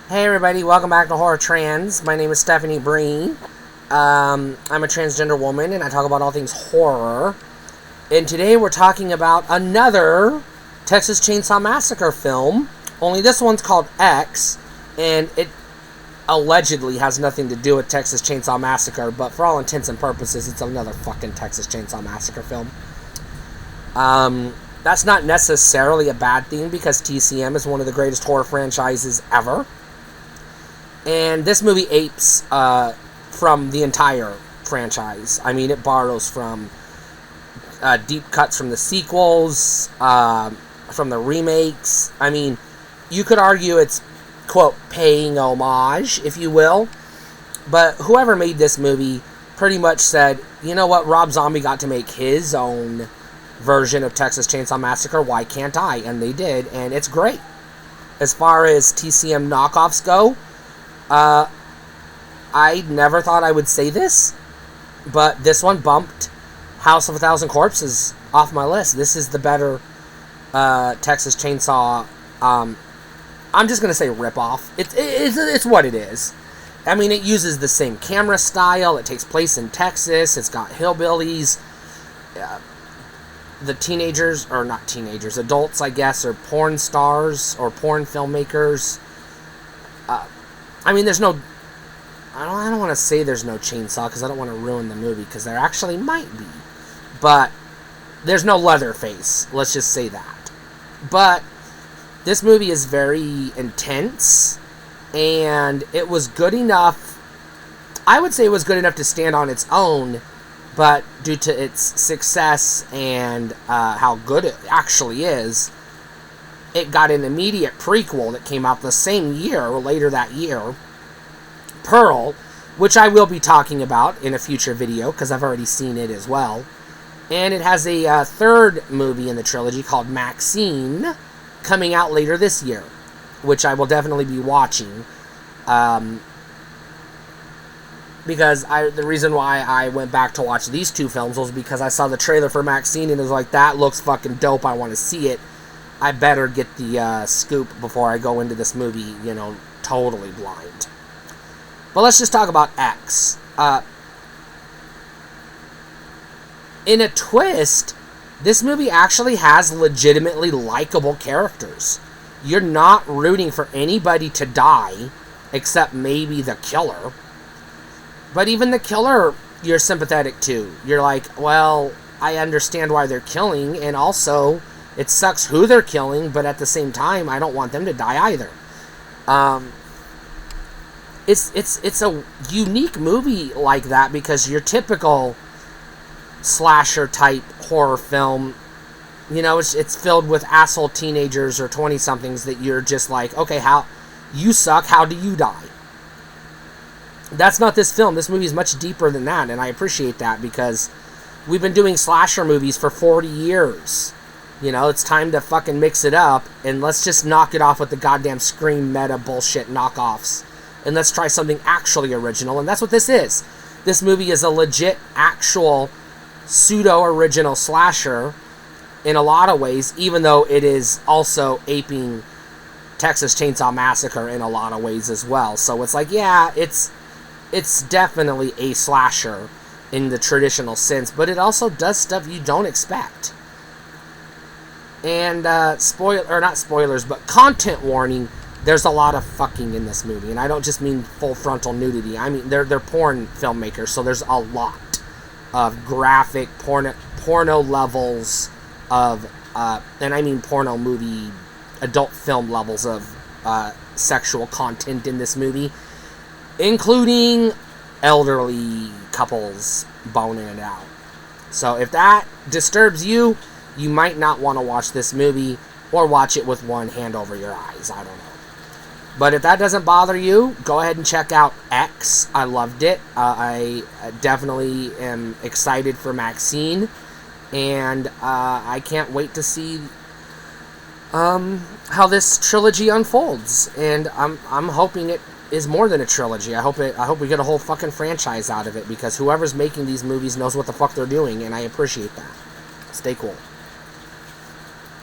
Hey everybody, welcome back to Horror Trans. My name is Stephanie Breen. I'm a transgender woman and I talk about all things horror. And today we're talking about another Texas Chainsaw Massacre film. Only this one's called X, and it allegedly has nothing to do with Texas Chainsaw Massacre, but for all intents and purposes, it's another fucking Texas Chainsaw Massacre film. That's not necessarily a bad thing because TCM is one of the greatest horror franchises ever. And this movie apes from the entire franchise. I mean, it borrows from deep cuts from the sequels, from the remakes. I mean, you could argue it's, quote, paying homage, if you will. But whoever made this movie pretty much said, you know what, Rob Zombie got to make his own version of Texas Chainsaw Massacre, why can't I? And they did, and it's great. As far as TCM knockoffs go, I never thought I would say this, but this one bumped House of a Thousand Corpses off my list. This is the better Texas Chainsaw. I'm just going to say ripoff. It's what it is. I mean, it uses the same camera style. It takes place in Texas. It's got hillbillies. The teenagers, or not teenagers, adults, I guess, are porn stars or porn filmmakers. I mean, there's no... I don't want to say there's no chainsaw because I don't want to ruin the movie because there actually might be. But there's no Leatherface. Let's just say that. But this movie is very intense, and it was good enough... I would say it was good enough to stand on its own, but due to its success and how good it actually is, it got an immediate prequel that came out the same year, or later that year, Pearl, which I will be talking about in a future video, because I've already seen it as well. And it has a third movie in the trilogy called Maxine, coming out later this year, which I will definitely be watching. Because the reason why I went back to watch these two films was because I saw the trailer for Maxine and it was like, that looks fucking dope, I want to see it. I better get the scoop before I go into this movie, totally blind. But let's just talk about X. In a twist, this movie actually has legitimately likable characters. You're not rooting for anybody to die, except maybe the killer. But even the killer, you're sympathetic to. You're like, well, I understand why they're killing, and also, it sucks who they're killing, but at the same time, I don't want them to die either. It's a unique movie like that, because your typical slasher-type horror film, it's filled with asshole teenagers or 20-somethings that you're just like, okay, you suck, how do you die? That's not this film. This movie is much deeper than that, and I appreciate that because we've been doing slasher movies for 40 years. It's time to fucking mix it up, and let's just knock it off with the goddamn Scream meta bullshit knockoffs, and let's try something actually original, and that's what this is. This movie is a legit, actual, pseudo-original slasher in a lot of ways, even though it is also aping Texas Chainsaw Massacre in a lot of ways as well. So it's like, yeah, it's definitely a slasher in the traditional sense, but it also does stuff you don't expect. And not spoilers, but content warning, there's a lot of fucking in this movie. And I don't just mean full frontal nudity. I mean, they're porn filmmakers, so there's a lot of graphic porno levels of, and I mean porno movie, adult film levels of sexual content in this movie, including elderly couples boning it out. So if that disturbs you, you might not want to watch this movie, or watch it with one hand over your eyes. I don't know. But if that doesn't bother you, go ahead and check out X. I loved it. I definitely am excited for Maxine, and I can't wait to see how this trilogy unfolds. And I'm hoping it is more than a trilogy. I hope we get a whole fucking franchise out of it, because whoever's making these movies knows what the fuck they're doing, and I appreciate that. Stay cool.